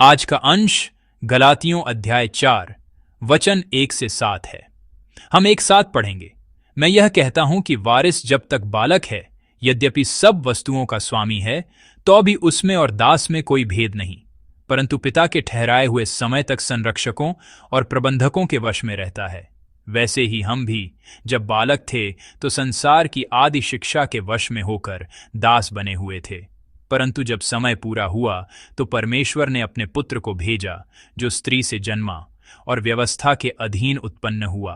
आज का अंश गलातियों अध्याय 4 वचन 1 से 7 है। हम एक साथ पढ़ेंगे। मैं यह कहता हूं कि वारिस जब तक बालक है, यद्यपि सब वस्तुओं का स्वामी है, तो भी उसमें और दास में कोई भेद नहीं, परंतु पिता के ठहराए हुए समय तक संरक्षकों और प्रबंधकों के वश में रहता है। वैसे ही हम भी जब बालक थे तो संसार की आदि शिक्षा के वश में होकर दास बने हुए थे। परंतु जब समय पूरा हुआ तो परमेश्वर ने अपने पुत्र को भेजा, जो स्त्री से जन्मा और व्यवस्था के अधीन उत्पन्न हुआ,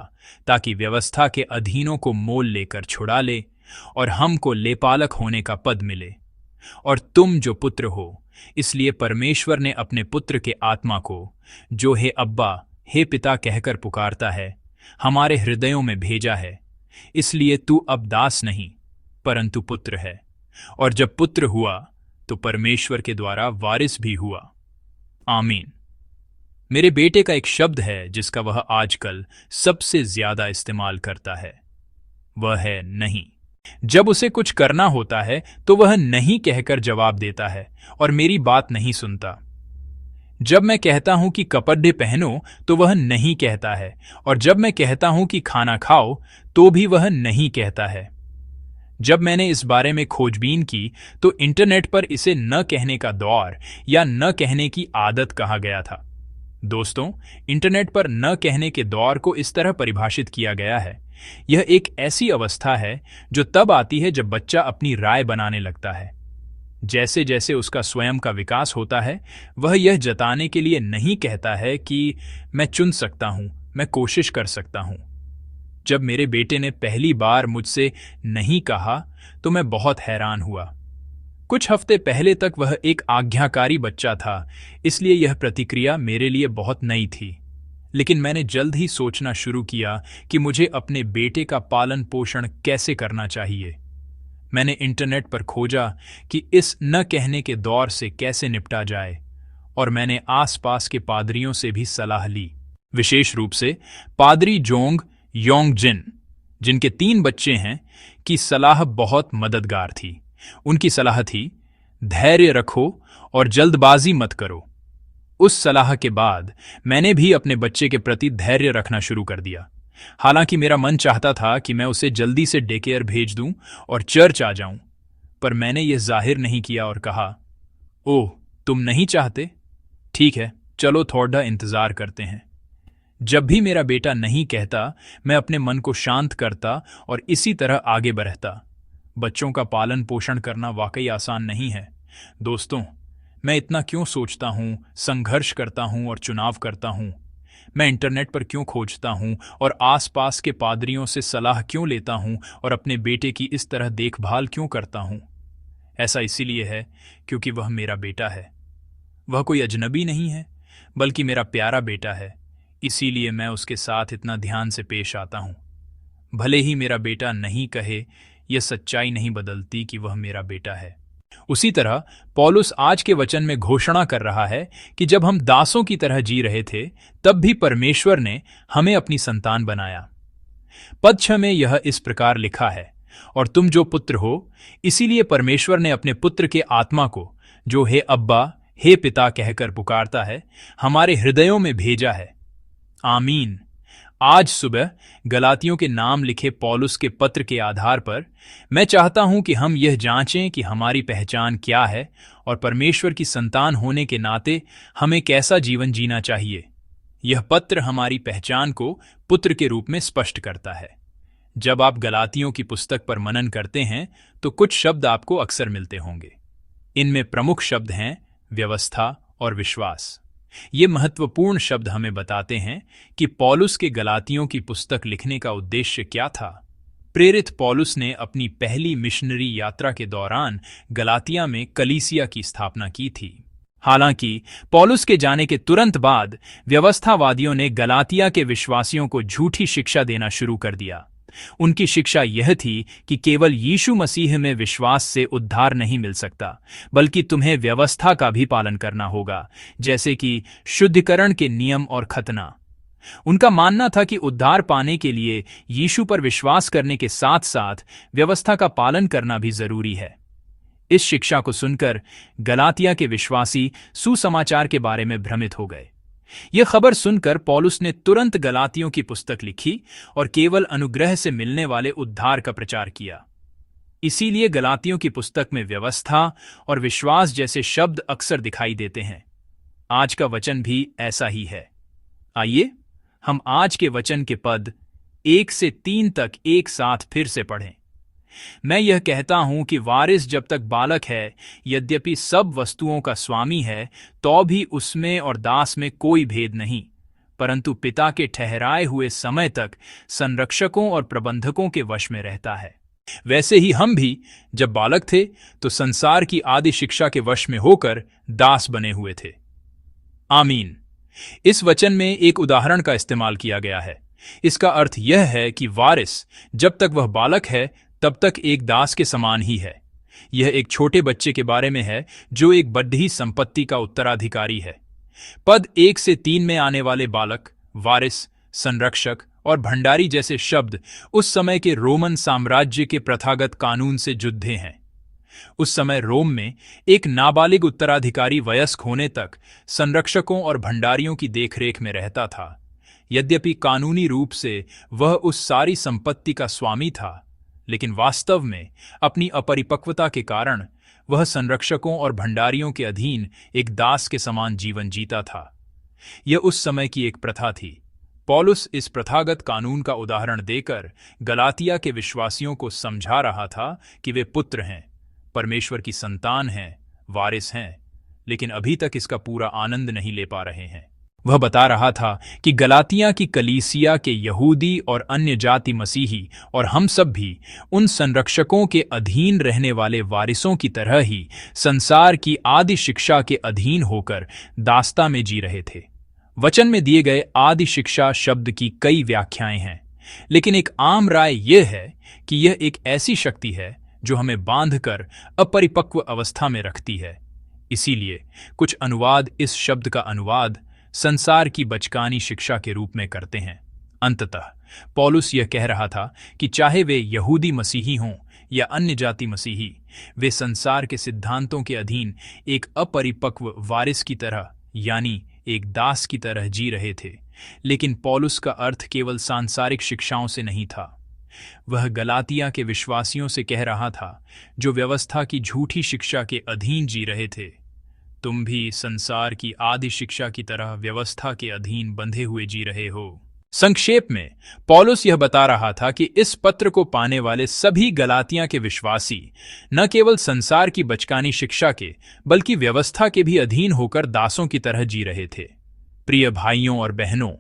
ताकि व्यवस्था के अधीनों को मोल लेकर छुड़ा ले और हमको लेपालक होने का पद मिले। और तुम जो पुत्र हो, इसलिए परमेश्वर ने अपने पुत्र के आत्मा को, जो हे अब्बा, हे पिता कहकर पुकारता है, हमारे हृदयों में भेजा है। इसलिए तू अब दास नहीं परंतु पुत्र है, और जब पुत्र हुआ तो परमेश्वर के द्वारा वारिस भी हुआ। आमीन। मेरे बेटे का एक शब्द है जिसका वह आजकल सबसे ज्यादा इस्तेमाल करता है, वह है नहीं। जब उसे कुछ करना होता है तो वह नहीं कहकर जवाब देता है और मेरी बात नहीं सुनता। जब मैं कहता हूं कि कपड़े पहनो तो वह नहीं कहता है, और जब मैं कहता हूं कि खाना खाओ तो भी वह नहीं कहता है। जब मैंने इस बारे में खोजबीन की तो इंटरनेट पर इसे न कहने का दौर या न कहने की आदत कहा गया था। दोस्तों, इंटरनेट पर न कहने के दौर को इस तरह परिभाषित किया गया है, यह एक ऐसी अवस्था है जो तब आती है जब बच्चा अपनी राय बनाने लगता है। जैसे जैसे उसका स्वयं का विकास होता है, वह यह जताने के लिए नहीं कहता है कि मैं चुन सकता हूं, मैं कोशिश कर सकता हूं। जब मेरे बेटे ने पहली बार मुझसे नहीं कहा तो मैं बहुत हैरान हुआ। कुछ हफ्ते पहले तक वह एक आज्ञाकारी बच्चा था, इसलिए यह प्रतिक्रिया मेरे लिए बहुत नई थी। लेकिन मैंने जल्द ही सोचना शुरू किया कि मुझे अपने बेटे का पालन पोषण कैसे करना चाहिए। मैंने इंटरनेट पर खोजा कि इस न कहने के दौर से कैसे निपटा जाए, और मैंने आसपास के पादरियों से भी सलाह ली, विशेष रूप से पादरी जोंग योंगजिन, जिनके 3 बच्चे हैं, की सलाह बहुत मददगार थी। उनकी सलाह थी, धैर्य रखो और जल्दबाजी मत करो। उस सलाह के बाद मैंने भी अपने बच्चे के प्रति धैर्य रखना शुरू कर दिया। हालांकि मेरा मन चाहता था कि मैं उसे जल्दी से डे केयर भेज दूं और चर्च आ जाऊं, पर मैंने यह जाहिर नहीं किया और कहा, ओह, तुम नहीं चाहते? ठीक है, चलो थोड़ा इंतजार करते हैं। जब भी मेरा बेटा नहीं कहता, मैं अपने मन को शांत करता और इसी तरह आगे बढ़ता। बच्चों का पालन पोषण करना वाकई आसान नहीं है। दोस्तों, मैं इतना क्यों सोचता हूं, संघर्ष करता हूं और चुनाव करता हूं? मैं इंटरनेट पर क्यों खोजता हूं और आसपास के पादरियों से सलाह क्यों लेता हूं और अपने बेटे की इस तरह देखभाल क्यों करता हूं? ऐसा इसीलिए है क्योंकि वह मेरा बेटा है। वह कोई अजनबी नहीं है, बल्कि मेरा प्यारा बेटा है। इसीलिए मैं उसके साथ इतना ध्यान से पेश आता हूं। भले ही मेरा बेटा नहीं कहे, यह सच्चाई नहीं बदलती कि वह मेरा बेटा है। उसी तरह पौलुस आज के वचन में घोषणा कर रहा है कि जब हम दासों की तरह जी रहे थे, तब भी परमेश्वर ने हमें अपनी संतान बनाया। पद 6 में यह इस प्रकार लिखा है, और तुम जो पुत्र हो, इसीलिए परमेश्वर ने अपने पुत्र के आत्मा को, जो हे अब्बा, हे पिता कहकर पुकारता है, हमारे हृदयों में भेजा है। आमीन। आज सुबह गलातियों के नाम लिखे पौलुस के पत्र के आधार पर मैं चाहता हूं कि हम यह जांचें कि हमारी पहचान क्या है और परमेश्वर की संतान होने के नाते हमें कैसा जीवन जीना चाहिए। यह पत्र हमारी पहचान को पुत्र के रूप में स्पष्ट करता है। जब आप गलातियों की पुस्तक पर मनन करते हैं तो कुछ शब्द आपको अक्सर मिलते होंगे। इनमें प्रमुख शब्द हैं व्यवस्था और विश्वास। ये महत्वपूर्ण शब्द हमें बताते हैं कि पौलुस के गलातियों की पुस्तक लिखने का उद्देश्य क्या था। प्रेरित पौलुस ने अपनी पहली मिशनरी यात्रा के दौरान गलातिया में कलीसिया की स्थापना की थी। हालांकि पौलुस के जाने के तुरंत बाद व्यवस्थावादियों ने गलातिया के विश्वासियों को झूठी शिक्षा देना शुरू कर दिया। उनकी शिक्षा यह थी कि केवल यीशु मसीह में विश्वास से उद्धार नहीं मिल सकता, बल्कि तुम्हें व्यवस्था का भी पालन करना होगा, जैसे कि शुद्धिकरण के नियम और खतना। उनका मानना था कि उद्धार पाने के लिए यीशु पर विश्वास करने के साथ साथ व्यवस्था का पालन करना भी जरूरी है। इस शिक्षा को सुनकर गलातिया के विश्वासी सुसमाचार के बारे में भ्रमित हो गए। यह खबर सुनकर पौलुस ने तुरंत गलातियों की पुस्तक लिखी और केवल अनुग्रह से मिलने वाले उद्धार का प्रचार किया। इसीलिए गलातियों की पुस्तक में व्यवस्था और विश्वास जैसे शब्द अक्सर दिखाई देते हैं। आज का वचन भी ऐसा ही है। आइए हम आज के वचन के पद 1 से 3 तक एक साथ फिर से पढ़ें। मैं यह कहता हूं कि वारिस जब तक बालक है, यद्यपि सब वस्तुओं का स्वामी है, तो भी उसमें और दास में कोई भेद नहीं, परंतु पिता के ठहराए हुए समय तक संरक्षकों और प्रबंधकों के वश में रहता है। वैसे ही हम भी जब बालक थे तो संसार की आदि शिक्षा के वश में होकर दास बने हुए थे। आमीन। इस वचन में एक उदाहरण का इस्तेमाल किया गया है। इसका अर्थ यह है कि वारिस जब तक वह बालक है तब तक एक दास के समान ही है। यह एक छोटे बच्चे के बारे में है जो एक बढ़ी संपत्ति का उत्तराधिकारी है। पद 1 से 3 में आने वाले बालक, वारिस, संरक्षक और भंडारी जैसे शब्द उस समय के रोमन साम्राज्य के प्रथागत कानून से जुड़े हैं। उस समय रोम में एक नाबालिग उत्तराधिकारी वयस्क होने तक संरक्षकों और भंडारियों की देखरेख में रहता था। यद्यपि कानूनी रूप से वह उस सारी संपत्ति का स्वामी था, लेकिन वास्तव में अपनी अपरिपक्वता के कारण वह संरक्षकों और भंडारियों के अधीन एक दास के समान जीवन जीता था। यह उस समय की एक प्रथा थी। पौलुस इस प्रथागत कानून का उदाहरण देकर गलातिया के विश्वासियों को समझा रहा था कि वे पुत्र हैं, परमेश्वर की संतान हैं, वारिस हैं, लेकिन अभी तक इसका पूरा आनंद नहीं ले पा रहे हैं। वह बता रहा था कि गलातिया की कलीसिया के यहूदी और अन्य जाति मसीही और हम सब भी उन संरक्षकों के अधीन रहने वाले वारिसों की तरह ही संसार की आदि शिक्षा के अधीन होकर दासता में जी रहे थे। वचन में दिए गए आदि शिक्षा शब्द की कई व्याख्याएं हैं, लेकिन एक आम राय यह है कि यह एक ऐसी शक्ति है जो हमें बांधकर अपरिपक्व अवस्था में रखती है। इसीलिए कुछ अनुवाद इस शब्द का अनुवाद संसार की बचकानी शिक्षा के रूप में करते हैं। अंततः पौलुस यह कह रहा था कि चाहे वे यहूदी मसीही हों या अन्य जाति मसीही, वे संसार के सिद्धांतों के अधीन एक अपरिपक्व वारिस की तरह, यानी एक दास की तरह जी रहे थे। लेकिन पौलुस का अर्थ केवल सांसारिक शिक्षाओं से नहीं था। वह गलातिया के विश्वासियों से कह रहा था जो व्यवस्था की झूठी शिक्षा के अधीन जी रहे थे। तुम भी संसार की आदि शिक्षा की तरह व्यवस्था के अधीन बंधे हुए जी रहे हो। संक्षेप में पौलुस यह बता रहा था कि इस पत्र को पाने वाले सभी गलातिया के विश्वासी न केवल संसार की बचकानी शिक्षा के बल्कि व्यवस्था के भी अधीन होकर दासों की तरह जी रहे थे। प्रिय भाइयों और बहनों,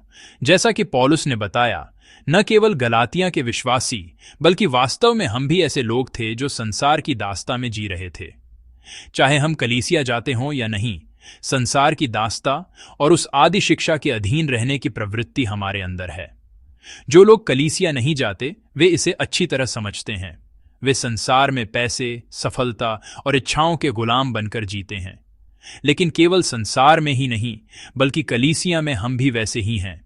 जैसा कि पौलुस ने बताया, न केवल गलातिया के विश्वासी बल्कि वास्तव में हम भी ऐसे लोग थे जो संसार की दासता में जी रहे थे। चाहे हम कलीसिया जाते हों या नहीं, संसार की दासता और उस आदि शिक्षा के अधीन रहने की प्रवृत्ति हमारे अंदर है। जो लोग कलीसिया नहीं जाते वे इसे अच्छी तरह समझते हैं। वे संसार में पैसे, सफलता और इच्छाओं के गुलाम बनकर जीते हैं। लेकिन केवल संसार में ही नहीं बल्कि कलीसिया में हम भी वैसे ही हैं।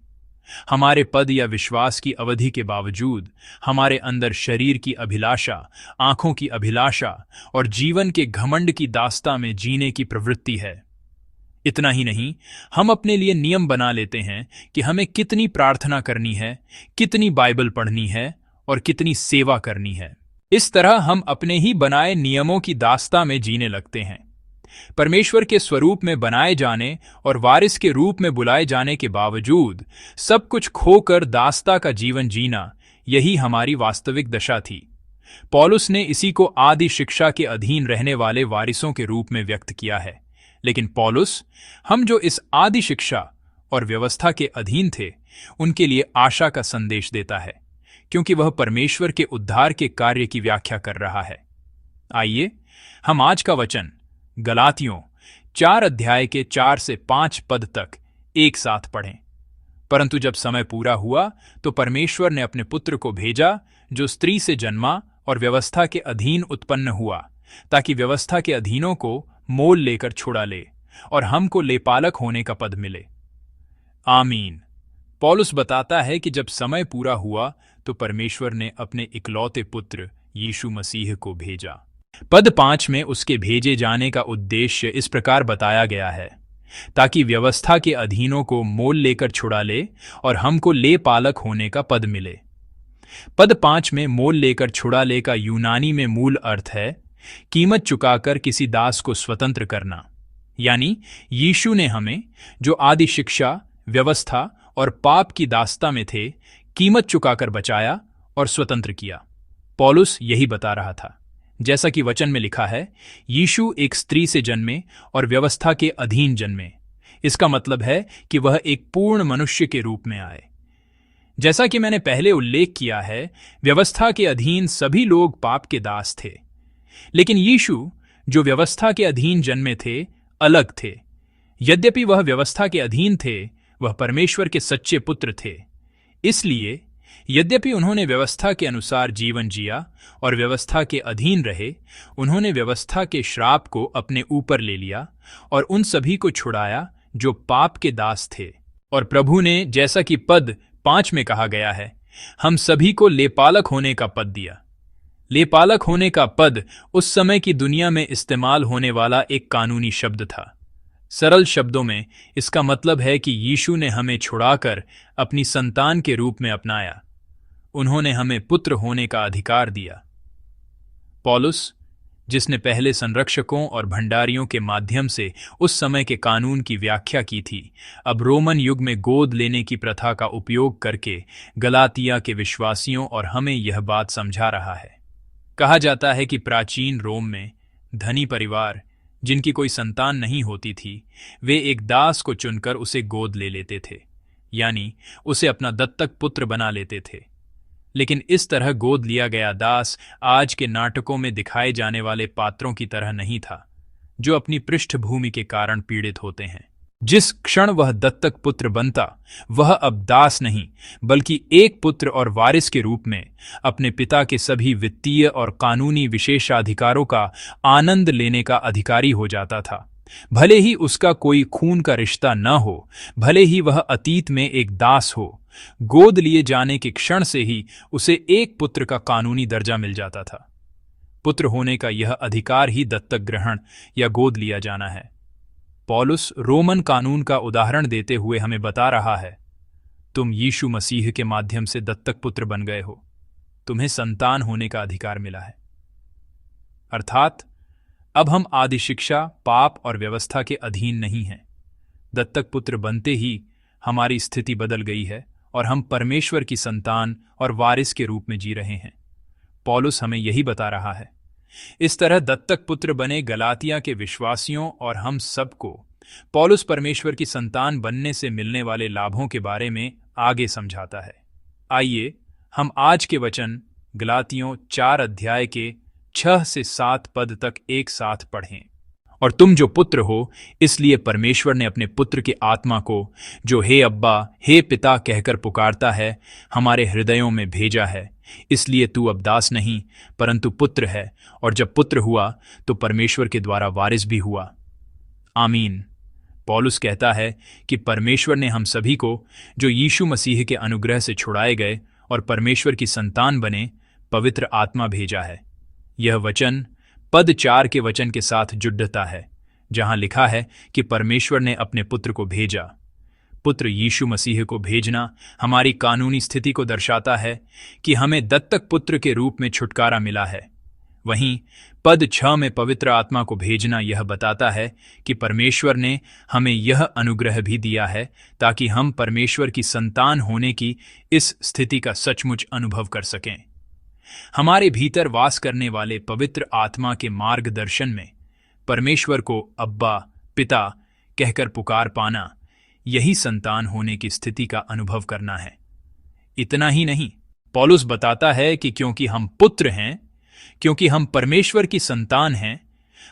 हमारे पद या विश्वास की अवधि के बावजूद हमारे अंदर शरीर की अभिलाषा, आंखों की अभिलाषा और जीवन के घमंड की दास्ता में जीने की प्रवृत्ति है। इतना ही नहीं, हम अपने लिए नियम बना लेते हैं कि हमें कितनी प्रार्थना करनी है, कितनी बाइबल पढ़नी है और कितनी सेवा करनी है। इस तरह हम अपने ही बनाए नियमों की दास्ता में जीने लगते हैं। परमेश्वर के स्वरूप में बनाए जाने और वारिस के रूप में बुलाए जाने के बावजूद सब कुछ खोकर दास्ता का जीवन जीना, यही हमारी वास्तविक दशा थी। पौलुस ने इसी को आदि शिक्षा के अधीन रहने वाले वारिसों के रूप में व्यक्त किया है। लेकिन पौलुस हम जो इस आदि शिक्षा और व्यवस्था के अधीन थे उनके लिए आशा का संदेश देता है, क्योंकि वह परमेश्वर के उद्धार के कार्य की व्याख्या कर रहा है। आइए हम आज का वचन गलातियों 4 अध्याय के 4 से 5 पद तक एक साथ पढ़ें। परंतु जब समय पूरा हुआ तो परमेश्वर ने अपने पुत्र को भेजा जो स्त्री से जन्मा और व्यवस्था के अधीन उत्पन्न हुआ, ताकि व्यवस्था के अधीनों को मोल लेकर छुड़ा ले और हमको लेपालक होने का पद मिले। आमीन। पौलुस बताता है कि जब समय पूरा हुआ तो परमेश्वर ने अपने इकलौते पुत्र यीशु मसीह को भेजा। पद 5 में उसके भेजे जाने का उद्देश्य इस प्रकार बताया गया है, ताकि व्यवस्था के अधीनों को मोल लेकर छुड़ा ले और हमको ले पालक होने का पद मिले। पद 5 में मोल लेकर छुड़ा ले का यूनानी में मूल अर्थ है कीमत चुकाकर किसी दास को स्वतंत्र करना। यानी यीशु ने हमें, जो आदि शिक्षा, व्यवस्था और पाप की दास्ता में थे, कीमत चुकाकर बचाया और स्वतंत्र किया। पौलुस यही बता रहा था। जैसा कि वचन में लिखा है, यीशु एक स्त्री से जन्मे और व्यवस्था के अधीन जन्मे। इसका मतलब है कि वह एक पूर्ण मनुष्य के रूप में आए। जैसा कि मैंने पहले उल्लेख किया है, व्यवस्था के अधीन सभी लोग पाप के दास थे, लेकिन यीशु, जो व्यवस्था के अधीन जन्मे थे, अलग थे। यद्यपि वह व्यवस्था के अधीन थे, वह परमेश्वर के सच्चे पुत्र थे। इसलिए यद्यपि उन्होंने व्यवस्था के अनुसार जीवन जिया और व्यवस्था के अधीन रहे, उन्होंने व्यवस्था के श्राप को अपने ऊपर ले लिया और उन सभी को छुड़ाया जो पाप के दास थे। और प्रभु ने, जैसा कि पद 5 में कहा गया है, हम सभी को लेपालक होने का पद दिया। लेपालक होने का पद उस समय की दुनिया में इस्तेमाल होने वाला एक कानूनी शब्द था। सरल शब्दों में इसका मतलब है कि यीशु ने हमें छुड़ाकर अपनी संतान के रूप में अपनाया। उन्होंने हमें पुत्र होने का अधिकार दिया। पौलुस, जिसने पहले संरक्षकों और भंडारियों के माध्यम से उस समय के कानून की व्याख्या की थी, अब रोमन युग में गोद लेने की प्रथा का उपयोग करके गलातिया के विश्वासियों और हमें यह बात समझा रहा है। कहा जाता है कि प्राचीन रोम में धनी परिवार, जिनकी कोई संतान नहीं होती थी, वे एक दास को चुनकर उसे गोद ले लेते थे, यानी उसे अपना दत्तक पुत्र बना लेते थे। लेकिन इस तरह गोद लिया गया दास आज के नाटकों में दिखाए जाने वाले पात्रों की तरह नहीं था, जो अपनी पृष्ठभूमि के कारण पीड़ित होते हैं। जिस क्षण वह दत्तक पुत्र बनता, वह अब दास नहीं, बल्कि एक पुत्र और वारिस के रूप में अपने पिता के सभी वित्तीय और कानूनी विशेषाधिकारों का आनंद लेने का अधिकारी हो जाता था। भले ही उसका कोई खून का रिश्ता न हो, भले ही वह अतीत में एक दास हो, गोद लिए जाने के क्षण से ही उसे एक पुत्र का कानूनी दर्जा मिल जाता था। पुत्र होने का यह अधिकार ही दत्तक ग्रहण या गोद लिया जाना है। पौलुस रोमन कानून का उदाहरण देते हुए हमें बता रहा है, तुम यीशु मसीह के माध्यम से दत्तक पुत्र बन गए हो, तुम्हें संतान होने का अधिकार मिला है। अर्थात अब हम आदि शिक्षा, पाप और व्यवस्था के अधीन नहीं हैं। दत्तक पुत्र बनते ही हमारी स्थिति बदल गई है और हम परमेश्वर की संतान और वारिस के रूप में जी रहे हैं। पौलुस हमें यही बता रहा है। इस तरह दत्तक पुत्र बने गलातिया के विश्वासियों और हम सबको पौलुस परमेश्वर की संतान बनने से मिलने वाले लाभों के बारे में आगे समझाता है। आइए हम आज के वचन गलातियों 4 अध्याय के 6 से 7 पद तक एक साथ पढ़ें। और तुम जो पुत्र हो, इसलिए परमेश्वर ने अपने पुत्र के आत्मा को, जो हे अब्बा, हे पिता कहकर पुकारता है, हमारे हृदयों में भेजा है। इसलिए तू अब दास नहीं परंतु पुत्र है, और जब पुत्र हुआ तो परमेश्वर के द्वारा वारिस भी हुआ। आमीन। पौलुस कहता है कि परमेश्वर ने हम सभी को, जो यीशु मसीह के अनुग्रह से छुड़ाए गए और परमेश्वर की संतान बने, पवित्र आत्मा भेजा है। यह वचन पद 4 के वचन के साथ जुड़ता है, जहां लिखा है कि परमेश्वर ने अपने पुत्र को भेजा। पुत्र यीशु मसीह को भेजना हमारी कानूनी स्थिति को दर्शाता है कि हमें दत्तक पुत्र के रूप में छुटकारा मिला है। वहीं पद 6 में पवित्र आत्मा को भेजना यह बताता है कि परमेश्वर ने हमें यह अनुग्रह भी दिया है ताकि हम परमेश्वर की संतान होने की इस स्थिति का सचमुच अनुभव कर सकें। हमारे भीतर वास करने वाले पवित्र आत्मा के मार्गदर्शन में परमेश्वर को अब्बा, पिता कहकर पुकार पाना, यही संतान होने की स्थिति का अनुभव करना है। इतना ही नहीं, पौलुस बताता है कि क्योंकि हम पुत्र हैं, क्योंकि हम परमेश्वर की संतान हैं,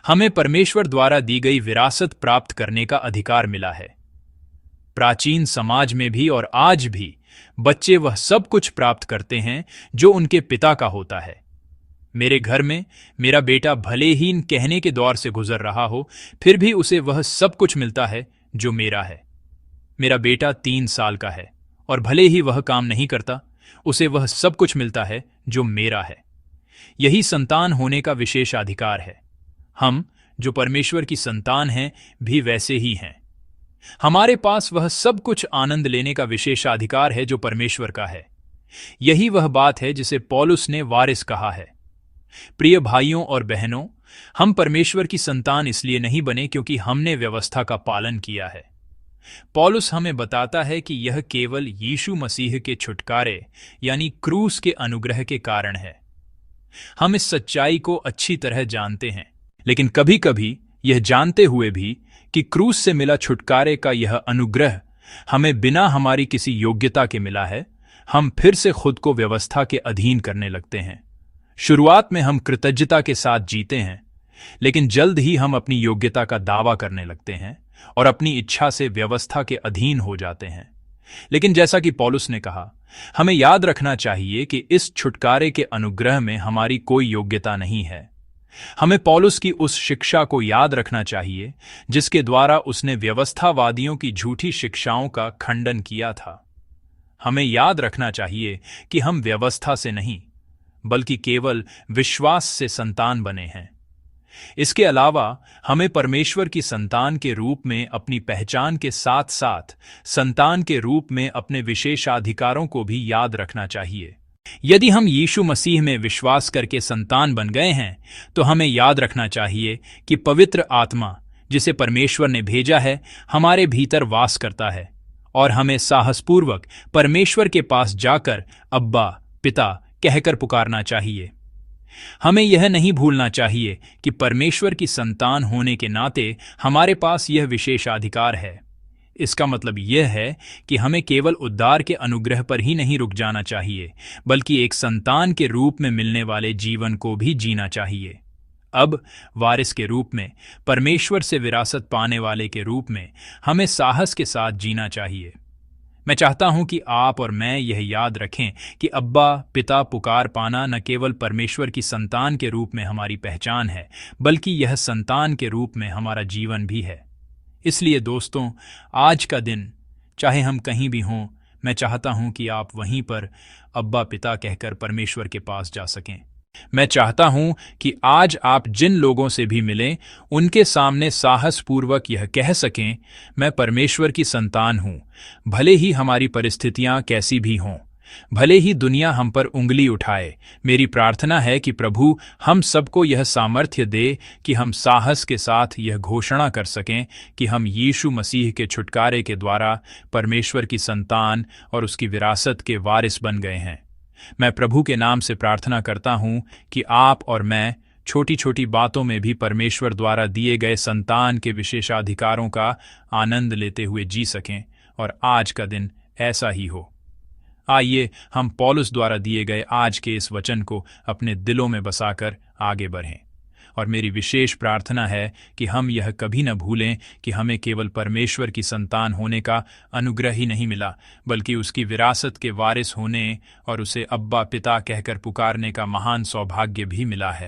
हमें परमेश्वर द्वारा दी गई विरासत प्राप्त करने का अधिकार मिला है। प्राचीन समाज में भी और आज भी बच्चे वह सब कुछ प्राप्त करते हैं जो उनके पिता का होता है। मेरे घर में मेरा बेटा भले ही इन कहने के दौर से गुजर रहा हो, फिर भी उसे वह सब कुछ मिलता है जो मेरा है। मेरा बेटा 3 साल का है और भले ही वह काम नहीं करता, उसे वह सब कुछ मिलता है जो मेरा है। यही संतान होने का विशेषाधिकार है। हम जो परमेश्वर की संतान हैं भी वैसे ही हैं। हमारे पास वह सब कुछ आनंद लेने का विशेषाधिकार है जो परमेश्वर का है। यही वह बात है जिसे पौलुस ने वारिस कहा है। प्रिय भाइयों और बहनों, हम परमेश्वर की संतान इसलिए नहीं बने क्योंकि हमने व्यवस्था का पालन किया है। पौलुस हमें बताता है कि यह केवल यीशु मसीह के छुटकारे यानी क्रूस के अनुग्रह के कारण है। हम इस सच्चाई को अच्छी तरह जानते हैं, लेकिन कभी कभी यह जानते हुए भी कि क्रूस से मिला छुटकारे का यह अनुग्रह हमें बिना हमारी किसी योग्यता के मिला है, हम फिर से खुद को व्यवस्था के अधीन करने लगते हैं। शुरुआत में हम कृतज्ञता के साथ जीते हैं, लेकिन जल्द ही हम अपनी योग्यता का दावा करने लगते हैं और अपनी इच्छा से व्यवस्था के अधीन हो जाते हैं। लेकिन जैसा कि पौलुस ने कहा, हमें याद रखना चाहिए कि इस छुटकारे के अनुग्रह में हमारी कोई योग्यता नहीं है। हमें पौलुस की उस शिक्षा को याद रखना चाहिए जिसके द्वारा उसने व्यवस्थावादियों की झूठी शिक्षाओं का खंडन किया था। हमें याद रखना चाहिए कि हम व्यवस्था से नहीं बल्कि केवल विश्वास से संतान बने हैं। इसके अलावा हमें परमेश्वर की संतान के रूप में अपनी पहचान के साथ साथ संतान के रूप में अपने विशेषाधिकारों को भी याद रखना चाहिए। यदि हम यीशु मसीह में विश्वास करके संतान बन गए हैं तो हमें याद रखना चाहिए कि पवित्र आत्मा जिसे परमेश्वर ने भेजा है हमारे भीतर वास करता है और हमें साहसपूर्वक परमेश्वर के पास जाकर अब्बा पिता कहकर पुकारना चाहिए। हमें यह नहीं भूलना चाहिए कि परमेश्वर की संतान होने के नाते हमारे पास यह विशेषाधिकार है। इसका मतलब यह है कि हमें केवल उद्धार के अनुग्रह पर ही नहीं रुक जाना चाहिए, बल्कि एक संतान के रूप में मिलने वाले जीवन को भी जीना चाहिए। अब वारिस के रूप में, परमेश्वर से विरासत पाने वाले के रूप में हमें साहस के साथ जीना चाहिए। मैं चाहता हूं कि आप और मैं यह याद रखें कि अब्बा पिता पुकार पाना न केवल परमेश्वर की संतान के रूप में हमारी पहचान है, बल्कि यह संतान के रूप में हमारा जीवन भी है। इसलिए दोस्तों, आज का दिन चाहे हम कहीं भी हों, मैं चाहता हूं कि आप वहीं पर अब्बा पिता कहकर परमेश्वर के पास जा सकें। मैं चाहता हूं कि आज आप जिन लोगों से भी मिलें उनके सामने साहसपूर्वक यह कह सकें, मैं परमेश्वर की संतान हूं, भले ही हमारी परिस्थितियां कैसी भी हों, भले ही दुनिया हम पर उंगली उठाए। मेरी प्रार्थना है कि प्रभु हम सबको यह सामर्थ्य दे कि हम साहस के साथ यह घोषणा कर सकें कि हम यीशु मसीह के छुटकारे के द्वारा परमेश्वर की संतान और उसकी विरासत के वारिस बन गए हैं। मैं प्रभु के नाम से प्रार्थना करता हूं कि आप और मैं छोटी छोटी बातों में भी परमेश्वर द्वारा दिए गए संतान के विशेषाधिकारों का आनंद लेते हुए जी सकें और आज का दिन ऐसा ही हो। आइए हम पौलुस द्वारा दिए गए आज के इस वचन को अपने दिलों में बसाकर आगे बढ़ें। और मेरी विशेष प्रार्थना है कि हम यह कभी न भूलें कि हमें केवल परमेश्वर की संतान होने का अनुग्रह ही नहीं मिला, बल्कि उसकी विरासत के वारिस होने और उसे अब्बा पिता कहकर पुकारने का महान सौभाग्य भी मिला है।